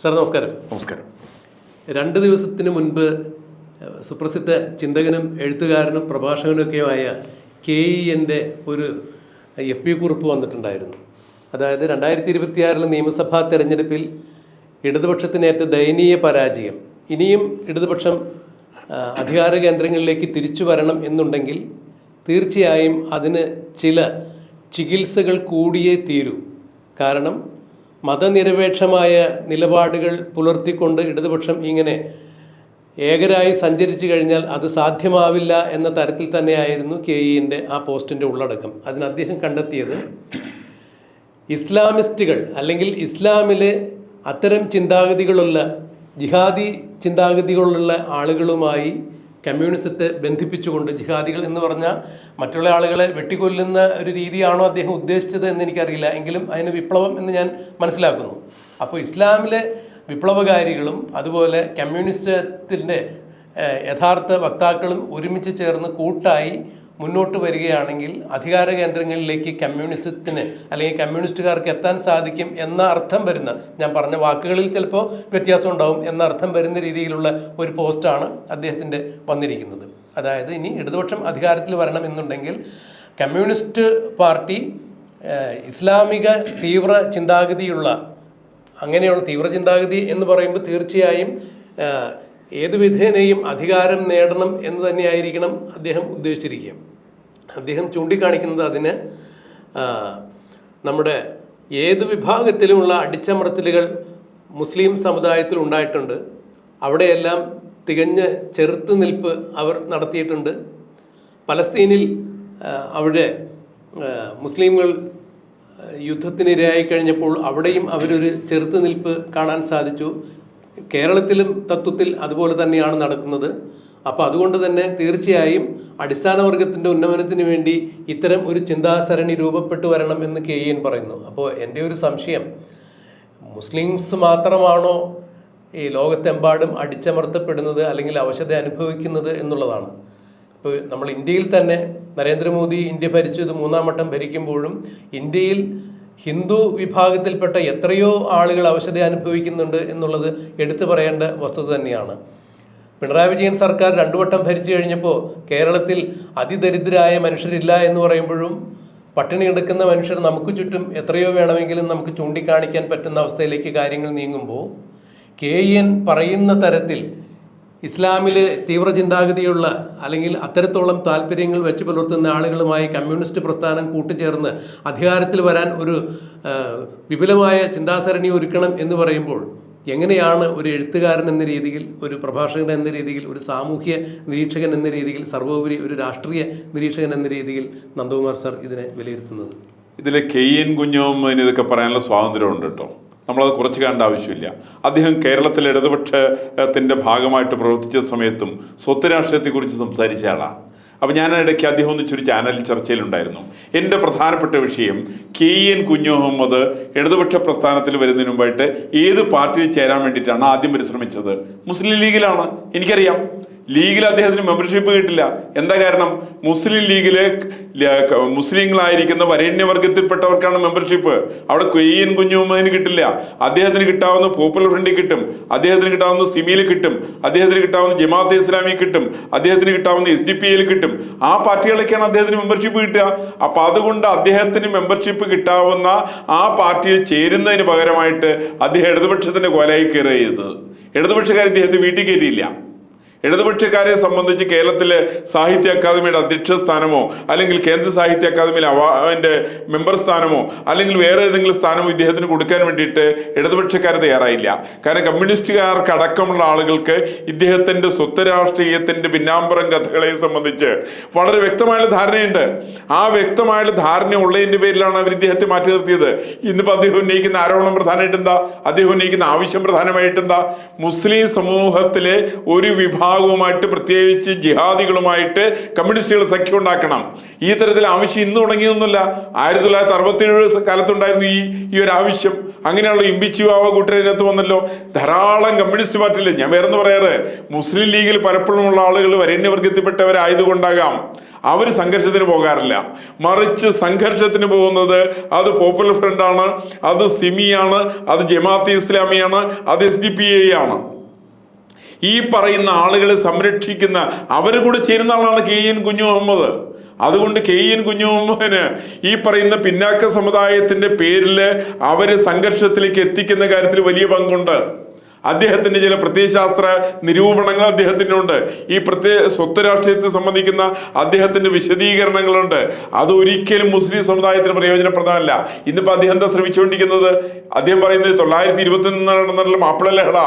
Sir നമസ്കാരം. നമസ്കാരം. 2 ദിവസത്തിന് മുൻപ് സുപ്രസിദ്ധ ചിന്തകനും എഴുത്തുകാരനും പ്രഭാഷകനുമൊക്കെയുമായ KEN-ന്റെ ഒരു FB കുറിപ്പ് വന്നിട്ടുണ്ടായിരുന്നു. അതായത് 2026 നിയമസഭാ തെരഞ്ഞെടുപ്പിൽ ഇടതുപക്ഷത്തിനേറ്റ ദയനീയ പരാജയം. ഇനിയും ഇടതുപക്ഷം അധികാര കേന്ദ്രങ്ങളിലേക്ക് തിരിച്ചു വരണം എന്നുണ്ടെങ്കിൽ തീർച്ചയായും അതിന് ചില ചികിത്സകൾ കൂടിയേ തീരൂ. കാരണം മതനിരപേക്ഷമായ നിലപാടുകൾ പുലർത്തിക്കൊണ്ട് ഇടതുപക്ഷം ഇങ്ങനെ ഏകരായി സഞ്ചരിച്ചു കഴിഞ്ഞാൽ അത് സാധ്യമാവില്ല എന്ന തരത്തിൽ തന്നെയായിരുന്നു KEN-ന്റെ ആ പോസ്റ്റിൻ്റെ ഉള്ളടക്കം. അതിന് അദ്ദേഹം കണ്ടെത്തിയത് ഇസ്ലാമിസ്റ്റുകൾ അല്ലെങ്കിൽ ഇസ്ലാമിൽ അത്തരം ചിന്താഗതികളുള്ള ജിഹാദി ചിന്താഗതികളുള്ള ആളുകളുമായി കമ്മ്യൂണിസത്തെ ബന്ധിപ്പിച്ചുകൊണ്ട്, ജിഹാദികൾ എന്ന് പറഞ്ഞാൽ മറ്റുള്ള ആളുകളെ വെട്ടിക്കൊല്ലുന്ന ഒരു രീതിയാണോ അദ്ദേഹം ഉദ്ദേശിച്ചത് എന്ന് എനിക്കറിയില്ല, എങ്കിലും അതിന് വിപ്ലവം എന്ന് ഞാൻ മനസ്സിലാക്കുന്നു. അപ്പോൾ ഇസ്ലാമിലെ വിപ്ലവകാരികളും അതുപോലെ കമ്മ്യൂണിസത്തിൻ്റെ യഥാർത്ഥ വക്താക്കളും ഒരുമിച്ച് ചേർന്ന് കൂട്ടായി മുന്നോട്ട് വരികയാണെങ്കിൽ അധികാര കേന്ദ്രങ്ങളിലേക്ക് കമ്മ്യൂണിസത്തിന് അല്ലെങ്കിൽ കമ്മ്യൂണിസ്റ്റുകാർക്ക് എത്താൻ സാധിക്കും എന്ന അർത്ഥം വരുന്ന, ഞാൻ പറഞ്ഞ വാക്കുകളിൽ ചിലപ്പോൾ വ്യത്യാസം ഉണ്ടാവും, എന്ന അർത്ഥം വരുന്ന രീതിയിലുള്ള ഒരു പോസ്റ്റാണ് അദ്ദേഹത്തിൻ്റെ വന്നിരിക്കുന്നത്. അതായത് ഇനി ഇടതുപക്ഷം അധികാരത്തിൽ വരണം എന്നുണ്ടെങ്കിൽ കമ്മ്യൂണിസ്റ്റ് പാർട്ടി ഇസ്ലാമിക തീവ്ര ചിന്താഗതിയുള്ള, അങ്ങനെയുള്ള തീവ്ര ചിന്താഗതി എന്ന് പറയുമ്പോൾ തീർച്ചയായും ഏതു വിധേനയും അധികാരം നേടണം എന്ന് തന്നെയായിരിക്കണം അദ്ദേഹം ഉദ്ദേശിച്ചിരിക്കുക. അദ്ദേഹം ചൂണ്ടിക്കാണിക്കുന്നത് അതിന് നമ്മുടെ ഏത് വിഭാഗത്തിലുമുള്ള അടിച്ചമർത്തലുകൾ മുസ്ലിം സമുദായത്തിൽ ഉണ്ടായിട്ടുണ്ട്, അവിടെയെല്ലാം തികഞ്ഞ ചെറുത്തുനിൽപ്പ് അവർ നടത്തിയിട്ടുണ്ട്. പലസ്തീനിൽ അവിടെ മുസ്ലിങ്ങൾ യുദ്ധത്തിനിരയായി കഴിഞ്ഞപ്പോൾ അവിടെയും അവരൊരു ചെറുത്തുനിൽപ്പ് കാണാൻ സാധിച്ചു. കേരളത്തിലും തത്വത്തിൽ അതുപോലെ തന്നെയാണ് നടക്കുന്നത്. അപ്പോൾ അതുകൊണ്ട് തന്നെ തീർച്ചയായും അടിസ്ഥാനവർഗത്തിൻ്റെ ഉന്നമനത്തിന് വേണ്ടി ഇത്തരം ഒരു ചിന്താസരണി രൂപപ്പെട്ടു വരണം എന്ന് KEN പറയുന്നു. അപ്പോൾ എൻ്റെ ഒരു സംശയം, മുസ്ലിംസ് മാത്രമാണോ ഈ ലോകത്തെമ്പാടും അടിച്ചമർത്തപ്പെടുന്നത് അല്ലെങ്കിൽ അവശത അനുഭവിക്കുന്നത് എന്നുള്ളതാണ്. ഇപ്പോൾ നമ്മൾ ഇന്ത്യയിൽ തന്നെ നരേന്ദ്രമോദി ഇന്ത്യ ഭരിച്ചു, ഇത് 3-ാം വട്ടം ഭരിക്കുമ്പോഴും ഇന്ത്യയിൽ ഹിന്ദു വിഭാഗത്തിൽപ്പെട്ട എത്രയോ ആളുകൾ അവശത അനുഭവിക്കുന്നുണ്ട് എന്നുള്ളത് എടുത്തു പറയേണ്ട വസ്തുത തന്നെയാണ്. പിണറായി വിജയൻ സർക്കാർ 2 വട്ടം ഭരിച്ചു കഴിഞ്ഞപ്പോൾ കേരളത്തിൽ അതിദരിദ്രരായ മനുഷ്യരില്ല എന്ന് പറയുമ്പോഴും പട്ടിണി കിടക്കുന്ന മനുഷ്യർ നമുക്ക് ചുറ്റും എത്രയോ വേണമെങ്കിലും നമുക്ക് ചൂണ്ടിക്കാണിക്കാൻ പറ്റുന്ന അവസ്ഥയിലേക്ക് കാര്യങ്ങൾ നീങ്ങുമ്പോൾ KEN പറയുന്ന തരത്തിൽ ഇസ്ലാമിൽ തീവ്ര ചിന്താഗതിയുള്ള അല്ലെങ്കിൽ അത്തരത്തോളം താല്പര്യങ്ങൾ വെച്ച് പുലർത്തുന്ന ആളുകളുമായി കമ്മ്യൂണിസ്റ്റ് പ്രസ്ഥാനം കൂട്ടുചേർന്ന് അധികാരത്തിൽ വരാൻ ഒരു വിപുലമായ ചിന്താസരണി ഒരുക്കണം എന്ന് പറയുമ്പോൾ എങ്ങനെയാണ് ഒരു എഴുത്തുകാരൻ എന്ന രീതിയിൽ, ഒരു പ്രഭാഷകൻ എന്ന രീതിയിൽ, ഒരു സാമൂഹ്യ നിരീക്ഷകൻ എന്ന രീതിയിൽ, സർവോപരി ഒരു രാഷ്ട്രീയ നിരീക്ഷകൻ എന്ന രീതിയിൽ നന്ദകുമാർ സാർ ഇതിനെ വിലയിരുത്തുന്നത്? ഇതിൽ KEN കുഞ്ഞോമ്മന് ഇതൊക്കെ പറയാനുള്ള സ്വാതന്ത്ര്യമുണ്ട് കേട്ടോ. നമ്മളത് കുറച്ച് കാണേണ്ട ആവശ്യമില്ല. അദ്ദേഹം കേരളത്തിലെ ഇടതുപക്ഷത്തിൻ്റെ ഭാഗമായിട്ട് പ്രവർത്തിച്ച സമയത്തും സ്വത്ത് രാഷ്ട്രീയത്തെക്കുറിച്ച് സംസാരിച്ച ആളാണ്. അപ്പോൾ ഞാൻ ഇടയ്ക്ക് അദ്ദേഹം ഒന്നിച്ചൊരു ചാനലിൽ ചർച്ചയിലുണ്ടായിരുന്നു. എൻ്റെ പ്രധാനപ്പെട്ട വിഷയം KEN കുഞ്ഞുമുഹമ്മദ് ഇടതുപക്ഷ പ്രസ്ഥാനത്തിൽ വരുന്നതിന് മുമ്പായിട്ട് ഏത് പാർട്ടിയിൽ ചേരാൻ വേണ്ടിയിട്ടാണ് ആദ്യം പരിശ്രമിച്ചത്? മുസ്ലിം ലീഗിലാണ്. എനിക്കറിയാം, ലീഗിൽ അദ്ദേഹത്തിന് മെമ്പർഷിപ്പ് കിട്ടില്ല. എന്താ കാരണം? മുസ്ലിം ലീഗില് മുസ്ലിങ്ങളായിരിക്കുന്ന വരേണ്യവർഗത്തിൽപ്പെട്ടവർക്കാണ് മെമ്പർഷിപ്പ്. അവിടെ KEN കുഞ്ഞുമുഹമ്മദിന് കിട്ടില്ല. അദ്ദേഹത്തിന് കിട്ടാവുന്ന പോപ്പുലർ ഫ്രണ്ടിൽ കിട്ടും, അദ്ദേഹത്തിന് കിട്ടാവുന്ന സിമിയിൽ കിട്ടും, അദ്ദേഹത്തിന് കിട്ടാവുന്ന ജമാഅത്തെ ഇസ്ലാമി കിട്ടും, അദ്ദേഹത്തിന് കിട്ടാവുന്ന SDPയിൽ കിട്ടും. ആ പാർട്ടികളൊക്കെയാണ് അദ്ദേഹത്തിന് മെമ്പർഷിപ്പ് കിട്ടുക. അപ്പം അതുകൊണ്ട് അദ്ദേഹത്തിന് മെമ്പർഷിപ്പ് കിട്ടാവുന്ന ആ പാർട്ടിയിൽ ചേരുന്നതിന് പകരമായിട്ട് അദ്ദേഹം ഇടതുപക്ഷത്തിന്റെ കോലായി കയറുക ചെയ്തത്. ഇടതുപക്ഷക്കാർ ഇദ്ദേഹത്തെ വീട്ടിൽ കയറ്റിയില്ല. ഇടതുപക്ഷക്കാരെ സംബന്ധിച്ച് കേരളത്തിലെ സാഹിത്യ അക്കാദമിയുടെ അധ്യക്ഷ സ്ഥാനമോ അല്ലെങ്കിൽ കേന്ദ്ര സാഹിത്യ അക്കാദമിയിലെ അതിൻ്റെ മെമ്പർ സ്ഥാനമോ അല്ലെങ്കിൽ വേറെ ഏതെങ്കിലും സ്ഥാനമോ ഇദ്ദേഹത്തിന് കൊടുക്കാൻ വേണ്ടിയിട്ട് ഇടതുപക്ഷക്കാർ തയ്യാറായില്ല. കാരണം കമ്മ്യൂണിസ്റ്റുകാർക്ക് അടക്കമുള്ള ആളുകൾക്ക് ഇദ്ദേഹത്തിൻ്റെ സ്വത്ത് രാഷ്ട്രീയത്തിൻ്റെ പിന്നാമ്പുറം കഥകളെ സംബന്ധിച്ച് വളരെ വ്യക്തമായുള്ള ധാരണയുണ്ട്. ആ വ്യക്തമായുള്ള ധാരണ ഉള്ളതിൻ്റെ പേരിലാണ് അവർ ഇദ്ദേഹത്തെ മാറ്റി നിർത്തിയത്. ഇന്നിപ്പോൾ അദ്ദേഹം ഉന്നയിക്കുന്ന ആരോപണം പ്രധാനമായിട്ട് എന്താ? അദ്ദേഹം ഉന്നയിക്കുന്ന ആവശ്യം പ്രധാനമായിട്ട് എന്താ? മുസ്ലിം സമൂഹത്തിലെ ഒരു വിഭാഗവുമായിട്ട്, പ്രത്യേകിച്ച് ജിഹാദികളുമായിട്ട് കമ്മ്യൂണിസ്റ്റുകൾ സഖ്യം ഉണ്ടാക്കണം. ഈ തരത്തിൽ ആവശ്യം ഇന്ന് തുടങ്ങിയൊന്നുമില്ല. 1967 കാലത്തുണ്ടായിരുന്നു ഈ ഒരു ആവശ്യം. അങ്ങനെയുള്ള ഇമ്പിച്ചിവാവ കൂട്ടരതിനകത്ത് വന്നല്ലോ. ധാരാളം കമ്മ്യൂണിസ്റ്റ് പാർട്ടിയിൽ, ഞാൻ വേറെന്ന് പറയാറ്, മുസ്ലിം ലീഗിൽ പലപ്പോഴുമുള്ള ആളുകൾ വരേണ്യവർഗത്തിൽപ്പെട്ടവരായതുകൊണ്ടാകാം അവർ സംഘർഷത്തിന് പോകാറില്ല. മറിച്ച് സംഘർഷത്തിന് പോകുന്നത് അത് പോപ്പുലർ ഫ്രണ്ടാണ്, അത് സിമിയാണ്, അത് ജമാഅത്തെ ഇസ്ലാമിയാണ്, അത് SDPI ആണ്. ഈ പറയുന്ന ആളുകളെ സംരക്ഷിക്കുന്ന അവർ കൂടെ ചേരുന്ന ആളാണ് KN കുഞ്ഞു മുഹമ്മദ്. അതുകൊണ്ട് KN കുഞ്ഞു മുഹമ്മദിന് ഈ പറയുന്ന പിന്നാക്ക സമുദായത്തിന്റെ പേരിൽ അവരെ സംഘർഷത്തിലേക്ക് എത്തിക്കുന്ന കാര്യത്തിൽ വലിയ പങ്കുണ്ട്. അദ്ദേഹത്തിന്റെ ചില പ്രത്യയശാസ്ത്ര നിരൂപണങ്ങൾ അദ്ദേഹത്തിനുണ്ട്. ഈ സ്വത്ത് രാഷ്ട്രീയത്തെ സംബന്ധിക്കുന്ന അദ്ദേഹത്തിന്റെ വിശദീകരണങ്ങളുണ്ട്. അത് ഒരിക്കലും മുസ്ലിം സമുദായത്തിന് പ്രയോജനപ്രദമല്ല. ഇന്നിപ്പോ അദ്ദേഹം എന്താ ശ്രമിച്ചുകൊണ്ടിരിക്കുന്നത്? അദ്ദേഹം പറയുന്നത് 921 നടന്നുള്ള മാപ്പിള ലഹള,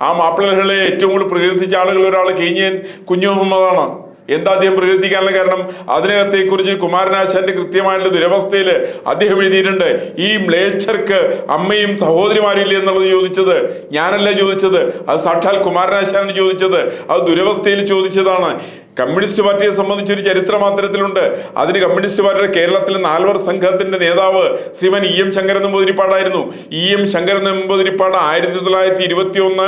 ആ മാപ്പിള ലഹളയെ ഏറ്റവും കൂടുതൽ പ്രകീർത്തിച്ച ആളുകൾ ഒരാൾ KN കുഞ്ഞു മുഹമ്മദാണ്. എന്താ അദ്ദേഹം പ്രകീർത്തിക്കാനുള്ള കാരണം? അതിനകത്തെക്കുറിച്ച് കുമാരനാശാന്റെ കൃത്യമായിട്ടുള്ള ദുരവസ്ഥയിൽ അദ്ദേഹം എഴുതിയിട്ടുണ്ട്. ഈ മ്ലേച്ഛർക്ക് അമ്മയും സഹോദരിമാരും ഇല്ലേ എന്നുള്ളത് ചോദിച്ചത് ഞാനല്ല ചോദിച്ചത്, അത് സാക്ഷാൽ കുമാരനാശാനാണ് ചോദിച്ചത്. അത് ദുരവസ്ഥയിൽ ചോദിച്ചതാണ്. കമ്മ്യൂണിസ്റ്റ് പാർട്ടിയെ സംബന്ധിച്ചൊരു ചരിത്രം അത്തരത്തിലുണ്ട്. അതിന് കമ്മ്യൂണിസ്റ്റ് പാർട്ടിയുടെ കേരളത്തിലെ 4 സംഘത്തിന്റെ നേതാവ് ശ്രീമാൻ EM ശങ്കരൻ നമ്പൂതിരിപ്പാടായിരുന്നു. EM ശങ്കരൻ നമ്പൂതിരിപ്പാട് 1921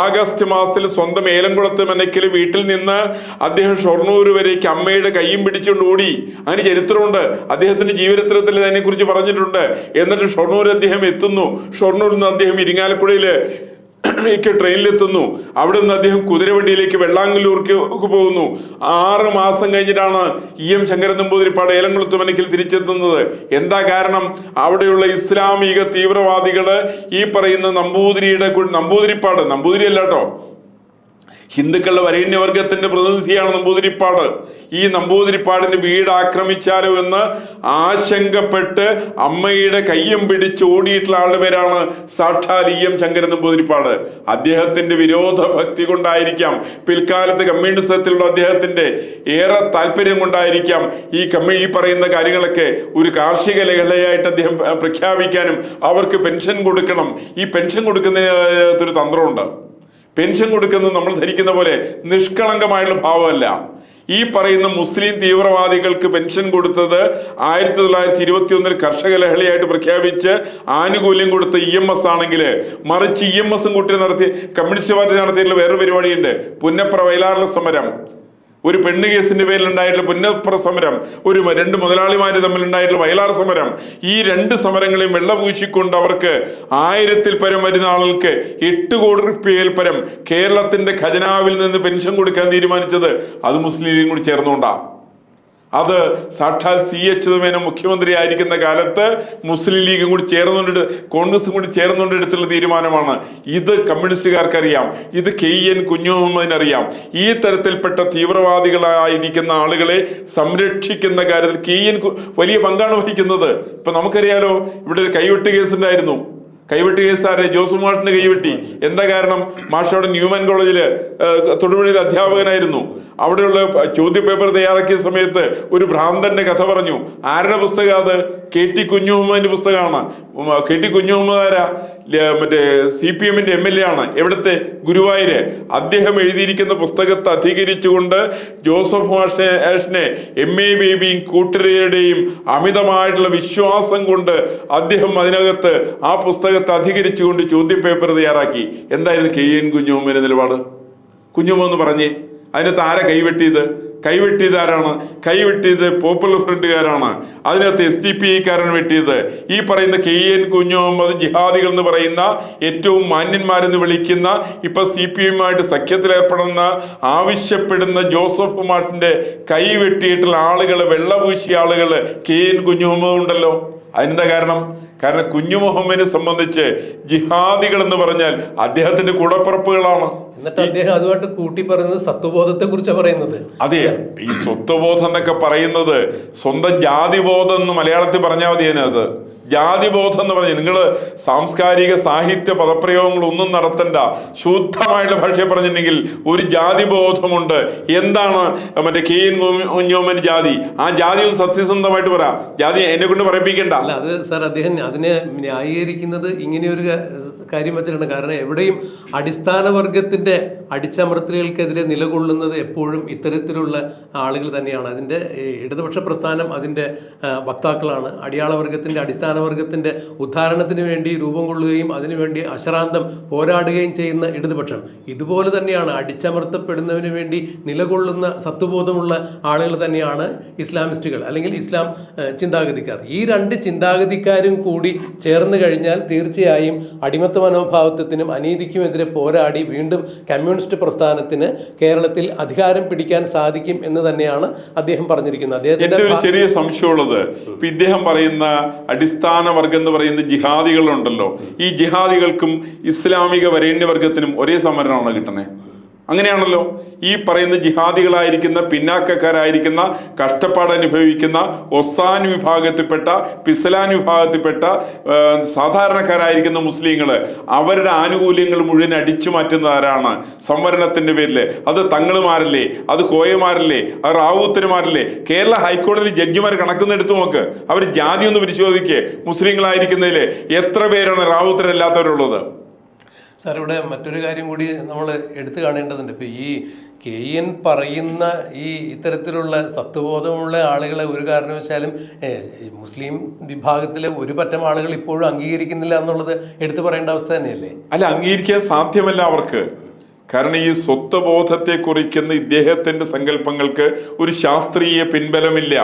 ആഗസ്റ്റ് മാസത്തിൽ സ്വന്തം ഏലംകുളത്ത് മനക്കല് വീട്ടിൽ നിന്ന് അദ്ദേഹം ഷൊർണൂർ വരേക്ക് അമ്മയുടെ കൈയും പിടിച്ചുകൊണ്ട് ഓടി. അങ്ങനെ ചരിത്രമുണ്ട്. അദ്ദേഹത്തിന്റെ ജീവചരിത്രത്തിൽ അതിനെക്കുറിച്ച് പറഞ്ഞിട്ടുണ്ട്. എന്നിട്ട് ഷൊർണൂർ അദ്ദേഹം എത്തുന്നു. ഷൊർണൂരിൽ നിന്ന് അദ്ദേഹം ഇരിങ്ങാലക്കുടയില് ട്രെയിനിലെത്തുന്നു. അവിടെ നിന്ന് അദ്ദേഹം കുതിരവണ്ടിയിലേക്ക് വെള്ളാങ്കല്ലൂർക്ക് പോകുന്നു. 6 മാസം കഴിഞ്ഞിട്ടാണ് EM ശങ്കരൻ നമ്പൂതിരിപ്പാട് ഏലംകുളത്ത് മനക്കിൽ തിരിച്ചെത്തുന്നത്. എന്താ കാരണം? അവിടെയുള്ള ഇസ്ലാമിക തീവ്രവാദികള് ഈ പറയുന്ന നമ്പൂതിരിപ്പാട്, നമ്പൂതിരി അല്ലാട്ടോ, ഹിന്ദുക്കളുടെ വരേണ്യവർഗത്തിന്റെ പ്രതിനിധിയാണ് നമ്പൂതിരിപ്പാട്. ഈ നമ്പൂതിരിപ്പാടിന്റെ വീട് ആക്രമിച്ചാലോ എന്ന് ആശങ്കപ്പെട്ട് അമ്മയുടെ കയ്യും പിടിച്ച് ഓടിയിട്ടുള്ള ആളുടെ പേരാണ് സാക്ഷാൽ EM ശങ്കരൻ നമ്പൂതിരിപ്പാട്. അദ്ദേഹത്തിന്റെ വിരോധ ഭക്തി കൊണ്ടായിരിക്കാം, പിൽക്കാലത്ത് കമ്മ്യൂണിസത്തിലുള്ള അദ്ദേഹത്തിന്റെ ഏറെ താല്പര്യം കൊണ്ടായിരിക്കാം ഈ പറയുന്ന കാര്യങ്ങളൊക്കെ ഒരു കാർഷിക ലഹളയായിട്ട് അദ്ദേഹം പ്രഖ്യാപിക്കാനും അവർക്ക് പെൻഷൻ കൊടുക്കണം. ഈ പെൻഷൻ കൊടുക്കുന്നതിനകത്തൊരു തന്ത്രമുണ്ട്. പെൻഷൻ കൊടുക്കുന്നത് നമ്മൾ ധരിക്കുന്ന പോലെ നിഷ്കളങ്കമായുള്ള ഭാവമല്ല. ഈ പറയുന്ന മുസ്ലിം തീവ്രവാദികൾക്ക് പെൻഷൻ കൊടുത്തത് 1921 കർഷക ലഹളയായിട്ട് പ്രഖ്യാപിച്ച് ആനുകൂല്യം കൊടുത്ത EMS ആണെങ്കിൽ, മറിച്ച് EMS കൂട്ടി നടത്തി കമ്മ്യൂണിസ്റ്റ് പാർട്ടി നടത്തിയിട്ടുള്ള വേറൊരു പരിപാടിയുണ്ട്. പുന്നപ്ര വയലാറിലെ സമരം, ഒരു പെണ്ണ് കേസിന്റെ പേരിൽ ഉണ്ടായിട്ടുള്ള പുന്നപ്ര സമരം, ഒരു 2 മുതലാളിമാര് തമ്മിലുണ്ടായിട്ടുള്ള വയലാർ സമരം. ഈ 2 സമരങ്ങളെയും വെള്ളപൂശിക്കൊണ്ട് അവർക്ക് 1000-ൽ പരം വരുന്ന ആളുകൾക്ക് 8 കോടി രൂപയിൽ പരം കേരളത്തിന്റെ ഖജനാവിൽ നിന്ന് പെൻഷൻ കൊടുക്കാൻ തീരുമാനിച്ചത് അത് മുസ്ലിം ലീഗും കൂടി ചേർന്നുകൊണ്ടാ. അത് സാക്ഷാൽ CH മേനോൻ മുഖ്യമന്ത്രി ആയിരിക്കുന്ന കാലത്ത് മുസ്ലിം ലീഗും കൂടി ചേർന്നുകൊണ്ട്, കോൺഗ്രസും കൂടി ചേർന്നുകൊണ്ട് എടുത്തുള്ള തീരുമാനമാണ്. ഇത് കമ്മ്യൂണിസ്റ്റുകാർക്കറിയാം, ഇത് KN കുഞ്ഞു മുഹമ്മദിനറിയാം. ഈ തരത്തിൽപ്പെട്ട തീവ്രവാദികളായിരിക്കുന്ന ആളുകളെ സംരക്ഷിക്കുന്ന കാര്യത്തിൽ KN വലിയ പങ്കാണ് വഹിക്കുന്നത്. ഇപ്പൊ നമുക്കറിയാലോ, ഇവിടെ ഒരു കൈവെട്ട് കേസുണ്ടായിരുന്നു. കൈവെട്ടി കേസാരെ ജോസ് മാഷിന്റെ കൈവെട്ടി. എന്താ കാരണം? മാഷ് അവിടെ ന്യൂമാൻ കോളേജില് തൊടുപുഴയിൽ അധ്യാപകനായിരുന്നു. അവിടെയുള്ള ചോദ്യപേപ്പർ തയ്യാറാക്കിയ സമയത്ത് ഒരു ഭ്രാന്തന്റെ കഥ പറഞ്ഞു. ആരുടെ പുസ്തകം അത്? KT കുഞ്ഞു മുഹമ്മദിന്റെ പുസ്തകമാണ്. KT കുഞ്ഞു മുഹമ്മദ് ആരാ? മറ്റേ CPM-ന്റെ MLA ആണ്. എവിടുത്തെ? ഗുരുവായൂര്. അദ്ദേഹം എഴുതിയിരിക്കുന്ന പുസ്തകത്തെ അധികരിച്ചുകൊണ്ട് ജോസഫ് മാഷിനെ MA ബേബിയും കൂട്ടരുടെയും അമിതമായിട്ടുള്ള വിശ്വാസം കൊണ്ട് അദ്ദേഹം അതിനകത്ത് ആ പുസ്തകത്തെ അധികരിച്ചുകൊണ്ട് ചോദ്യപേപ്പർ തയ്യാറാക്കി. എന്തായിരുന്നു KN കുഞ്ഞു മുഹമ്മദിന്റെ നിലപാട്? കുഞ്ഞു മുഹമ്മദ് പറഞ്ഞേ, അതിനകത്ത് ആരാ കൈവെട്ടിയത്? കൈവെട്ടിയത് ആരാണ്? കൈവെട്ടിയത് പോപ്പുലർ ഫ്രണ്ടുകാരാണ്. അതിനകത്ത് SDPI-കാരാണ് വെട്ടിയത്. ഈ പറയുന്ന KN കുഞ്ഞു മുഹമ്മദ് ജിഹാദികൾ എന്ന് പറയുന്ന ഏറ്റവും മാന്യന്മാരെന്ന് വിളിക്കുന്ന, ഇപ്പൊ CPM-ആയിട്ട് സഖ്യത്തിലേർപ്പെടുന്ന ആവശ്യപ്പെടുന്ന ജോസഫ് മാഷിന്റെ കൈ വെട്ടിയിട്ടുള്ള ആളുകള്, വെള്ളപൂശിയ ആളുകള് KN കുഞ്ഞു മുഹമ്മദ് ഉണ്ടല്ലോ. അതിനെന്താ കാരണം? കാരണം കുഞ്ഞു മുഹമ്മദിനെ സംബന്ധിച്ച് ജിഹാദികൾ എന്ന് പറഞ്ഞാൽ അദ്ദേഹത്തിന്റെ കൂടപ്പിറപ്പുകളാണ്. എന്നിട്ട് അദ്ദേഹം അതുമായിട്ട് കൂട്ടി പറയുന്നത് സത്വബോധത്തെ കുറിച്ചാണ് പറയുന്നത്. അതെ, ഈ സ്വത്വബോധം എന്നൊക്കെ പറയുന്നത് സ്വന്തം ജാതിബോധം എന്ന് മലയാളത്തിൽ പറഞ്ഞാൽ മതി. അതിനകത്ത് ജാതിബോധം എന്ന് പറഞ്ഞാൽ നിങ്ങൾ സാംസ്കാരിക സാഹിത്യ പദപ്രയോഗങ്ങളൊന്നും നടത്തണ്ട. ശുദ്ധമായിട്ടുള്ള ഭാഷയെ പറഞ്ഞിട്ടുണ്ടെങ്കിൽ ഒരു ജാതിബോധമുണ്ട്. എന്താണ് മറ്റേ KN കുഞ്ഞു മുഹമ്മദ് ജാതി? ആ ജാതി ഒന്ന് സത്യസന്ധമായിട്ട് പറ. ജാതി എന്നെ കൊണ്ട് പറയിപ്പിക്കണ്ട. അല്ല, അത് സാർ അദ്ദേഹം അതിനെ ന്യായീകരിക്കുന്നത് ഇങ്ങനെയൊരു കാര്യം വെച്ചിട്ടുണ്ട്. കാരണം എവിടെയും അടിസ്ഥാന വർഗത്തിൻ്റെ അടിച്ചമർത്തലുകൾക്കെതിരെ നിലകൊള്ളുന്നത് എപ്പോഴും ഇത്തരത്തിലുള്ള ആളുകൾ തന്നെയാണ്. അതിൻ്റെ ഇടതുപക്ഷ പ്രസ്ഥാനം അതിൻ്റെ വക്താക്കളാണ്. അടിയാള വർഗത്തിൻ്റെ അടിസ്ഥാന വർഗത്തിൻ്റെ ഉദ്ധാരണത്തിന് വേണ്ടി രൂപം കൊള്ളുകയും അതിനുവേണ്ടി അശ്രാന്തം പോരാടുകയും ചെയ്യുന്ന ഇടതുപക്ഷം ഇതുപോലെ തന്നെയാണ്. അടിച്ചമർത്തപ്പെടുന്നതിന് വേണ്ടി നിലകൊള്ളുന്ന സത്വബോധമുള്ള ആളുകൾ തന്നെയാണ് ഇസ്ലാമിസ്റ്റുകൾ അല്ലെങ്കിൽ ഇസ്ലാം ചിന്താഗതിക്കാർ. ഈ രണ്ട് ചിന്താഗതിക്കാരും കൂടി ചേർന്ന് കഴിഞ്ഞാൽ തീർച്ചയായും അടിമത്ത മനോഭാവത്വത്തിനും അനീതിക്കുമെതിരെ പോരാടി വീണ്ടും കമ്മ്യൂണിസ്റ്റ് പ്രസ്ഥാനത്തിന് കേരളത്തിൽ അധികാരം പിടിക്കാൻ സാധിക്കും എന്ന് തന്നെയാണ് അദ്ദേഹം പറഞ്ഞിരിക്കുന്നത്. അദ്ദേഹത്തിന്റെ ഒരു ചെറിയ സംശയമുള്ളത്, ഇപ്പൊ ഇദ്ദേഹം പറയുന്ന അടിസ്ഥാന വർഗം എന്ന് പറയുന്ന ജിഹാദികളുണ്ടല്ലോ, ഈ ജിഹാദികൾക്കും ഇസ്ലാമിക വരേണ്യവർഗത്തിനും ഒരേ സംവരണമാണ് കിട്ടുന്നത്. അങ്ങനെയാണല്ലോ ഈ പറയുന്ന ജിഹാദികളായിരിക്കുന്ന പിന്നാക്കക്കാരായിരിക്കുന്ന കഷ്ടപ്പാട് അനുഭവിക്കുന്ന ഒസാൻ വിഭാഗത്തിൽപ്പെട്ട പിസ്ലാൻ വിഭാഗത്തിൽപ്പെട്ട സാധാരണക്കാരായിരിക്കുന്ന മുസ്ലിങ്ങൾ അവരുടെ ആനുകൂല്യങ്ങൾ മുഴുവൻ അടിച്ചു മാറ്റുന്ന ആരാണ്? സംവരണത്തിന്റെ പേരിൽ. അത് തങ്ങളുമാരല്ലേ, അത് കോയമാരല്ലേ, അത് റാവുത്തരുമാരല്ലേ? കേരള ഹൈക്കോടതി ജഡ്ജിമാർ കണക്കുന്നെടുത്ത് നോക്ക്. അവർ ജാതി ഒന്ന് പരിശോധിക്കേ. മുസ്ലിങ്ങളായിരിക്കുന്നതിൽ എത്ര പേരാണ് റാവുത്തരല്ലാത്തവരുള്ളത്? സാർ, ഇവിടെ മറ്റൊരു കാര്യം കൂടി നമ്മൾ എടുത്തു കാണേണ്ടതുണ്ട്. ഇപ്പോൾ ഈ KN പറയുന്ന ഈ ഇത്തരത്തിലുള്ള സത്വബോധമുള്ള ആളുകളെ ഒരു കാരണവശാലും മുസ്ലിം വിഭാഗത്തിലെ ഒരു പറ്റം ആളുകൾ ഇപ്പോഴും അംഗീകരിക്കുന്നില്ല എന്നുള്ളത് എടുത്തു പറയേണ്ട അവസ്ഥ തന്നെയല്ലേ? അല്ല, അംഗീകരിക്കാൻ സാധ്യമല്ല അവർക്ക്. കാരണം ഈ സ്വത്വബോധത്തെ കുറിക്കുന്ന ഇദ്ദേഹത്തിന്റെ സങ്കല്പങ്ങൾക്ക് ഒരു ശാസ്ത്രീയ പിൻബലമില്ല,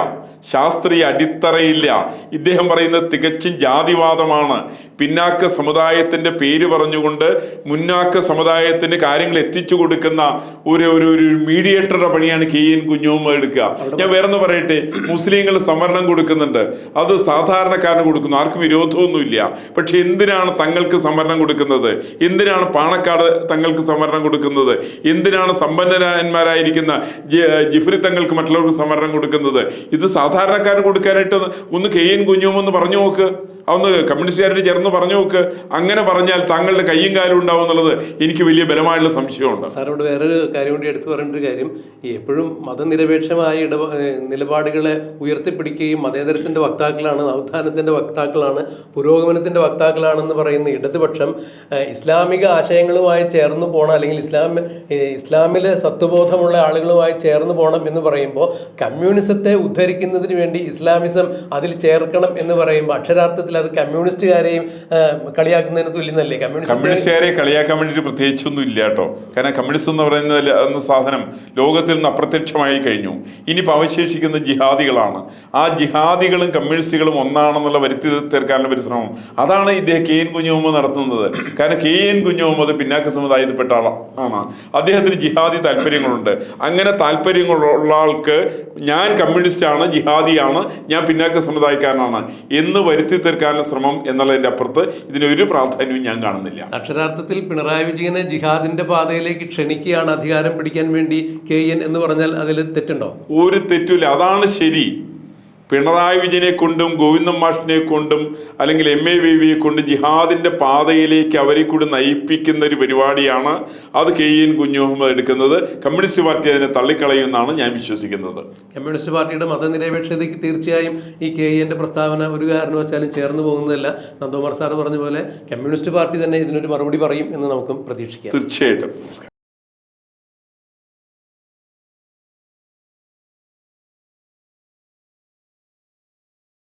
ശാസ്ത്രീയ അടിത്തറയില്ല. ഇദ്ദേഹം പറയുന്നത് തികച്ചും ജാതിവാദമാണ്. പിന്നാക്ക സമുദായത്തിന്റെ പേര് പറഞ്ഞുകൊണ്ട് മുന്നാക്ക സമുദായത്തിന്റെ കാര്യങ്ങൾ എത്തിച്ചു കൊടുക്കുന്ന ഒരു മീഡിയേറ്ററുടെ പണിയാണ് KN കുഞ്ഞുമ്മ എടുക്കുക. ഞാൻ വേറൊന്ന് പറയട്ടെ, മുസ്ലിങ്ങൾ സംവരണം കൊടുക്കുന്നുണ്ട്, അത് സാധാരണക്കാരന് കൊടുക്കുന്നു, ആർക്കും വിരോധമൊന്നുമില്ല. പക്ഷെ എന്തിനാണ് തങ്ങൾക്ക് സംവരണം കൊടുക്കുന്നത്? എന്തിനാണ് പാണക്കാട് തങ്ങൾക്ക് സംവരണം കൊടുക്കുന്നത്? എന്തിനാണ് സമ്പന്നന്മാരായിരിക്കുന്ന ജിഫ്രി തങ്ങൾക്ക് മറ്റുള്ളവർക്ക് സംവരണം കൊടുക്കുന്നത്? ഇത് സാധാരണക്കാരന് കൊടുക്കാനായിട്ട് ഒന്ന് KN കുഞ്ഞുമ്മ ഒന്ന് പറഞ്ഞു നോക്ക്, അതൊന്ന് കമ്മ്യൂണിസ്റ്റുകാരോട് ചേർന്ന് പറഞ്ഞു നോക്ക്. അങ്ങനെ പറഞ്ഞാൽ താങ്കളുടെ കയ്യും കാലും ഉണ്ടാവും എന്നുള്ളത് എനിക്ക് വലിയ ബലമായുള്ള സംശയമുണ്ട്. സാർ, ഇവിടെ വേറൊരു കാര്യം കൂടി എടുത്തു പറയേണ്ട ഒരു കാര്യം, ഈ എപ്പോഴും മതനിരപേക്ഷമായ നിലപാടുകളെ ഉയർത്തിപ്പിടിക്കുകയും മതേതരത്തിന്റെ വക്താക്കളാണ്, നവോത്ഥാനത്തിന്റെ വക്താക്കളാണ്, പുരോഗമനത്തിന്റെ വക്താക്കളാണെന്ന് പറയുന്ന ഇടതുപക്ഷം ഇസ്ലാമിക ആശയങ്ങളുമായി ചേർന്ന് പോകണം, അല്ലെങ്കിൽ ഇസ്ലാമിലെ സത്വബോധമുള്ള ആളുകളുമായി ചേർന്ന് പോകണം എന്ന് പറയുമ്പോൾ കമ്മ്യൂണിസത്തെ ഉദ്ധരിക്കുന്നതിന് വേണ്ടി ഇസ്ലാമിസം അതിൽ ചേർക്കണം എന്ന് പറയുമ്പോൾ അക്ഷരാർത്ഥത്തിൽ അത് കമ്മ്യൂണിസ്റ്റുകാരെയും കളിയാക്കുന്നതിന് തുല്യന്നല്ലേ? കമ്മ്യൂണിസ്റ്റുകാരെ കളിയാക്കാൻ വേണ്ടിയിട്ട് പ്രത്യേകിച്ചൊന്നും ഇല്ല കേട്ടോ. കാരണം കമ്മ്യൂണിസ്റ്റ് എന്ന് പറയുന്ന സാധനം ലോകത്തിൽ നിന്ന് അപ്രത്യക്ഷമായി കഴിഞ്ഞു. ഇനിയിപ്പോൾ അവശേഷിക്കുന്ന ജിഹാദികളാണ്. ആ ജിഹാദികളും കമ്മ്യൂണിസ്റ്റുകളും ഒന്നാണെന്നുള്ള വരുത്തി തീർക്കാനുള്ള പരിശ്രമം അതാണ് ഇദ്ദേഹം KN കുഞ്ഞുമ്മ നടത്തുന്നത്. കാരണം KN കുഞ്ഞുമ്മ പിന്നാക്ക സമുദായത്തിൽപ്പെട്ട ആളാണ്. അദ്ദേഹത്തിന് ജിഹാദി താല്പര്യങ്ങളുണ്ട്. അങ്ങനെ താല്പര്യങ്ങളുള്ള ആൾക്ക് ഞാൻ കമ്മ്യൂണിസ്റ്റാണ്, ജിഹാദിയാണ്, ഞാൻ പിന്നാക്ക സമുദായക്കാരനാണ് എന്ന് വരുത്തി തീർക്കാനുള്ള ശ്രമം എന്നുള്ളതിന്റെ അപ്പുറത്ത് ഇതിനൊരു പ്രാധാന്യവും ഞാൻ കാണുന്നില്ല. അക്ഷരാർത്ഥത്തിൽ പിണറായി വിജയനെ ജിഹാദിന്റെ പാതയിലേക്ക് ക്ഷണിക്കുകയാണ് അധികാരം പിടിക്കാൻ വേണ്ടി KN എന്ന് പറഞ്ഞാൽ അതിൽ തെറ്റുണ്ടോ? ഒരു തെറ്റില്ല, അതാണ് ശരി. പിണറായി വിജയനെ കൊണ്ടും ഗോവിന്ദൻ മാഷിനെ കൊണ്ടും അല്ലെങ്കിൽ MA ബേബിയെ കൊണ്ടും ജിഹാദിന്റെ പാതയിലേക്ക് അവരെ കൂടി നയിപ്പിക്കുന്ന ഒരു പരിപാടിയാണ് അത് KN കുഞ്ഞുമുഹമ്മദ് എടുക്കുന്നത്. കമ്മ്യൂണിസ്റ്റ് പാർട്ടി അതിനെ തള്ളിക്കളയുമെന്നാണ് ഞാൻ വിശ്വസിക്കുന്നത്. കമ്മ്യൂണിസ്റ്റ് പാർട്ടിയുടെ മതനിരപേക്ഷതയ്ക്ക് തീർച്ചയായും ഈ KN പ്രസ്താവന ഒരു കാരണവശാലും ചേർന്ന് പോകുന്നതല്ല. നന്ദകുമാർ സാർ പറഞ്ഞ പോലെ കമ്മ്യൂണിസ്റ്റ് പാർട്ടി തന്നെ ഇതിനൊരു മറുപടി പറയും എന്ന് നമുക്ക് പ്രതീക്ഷിക്കാം. തീർച്ചയായിട്ടും.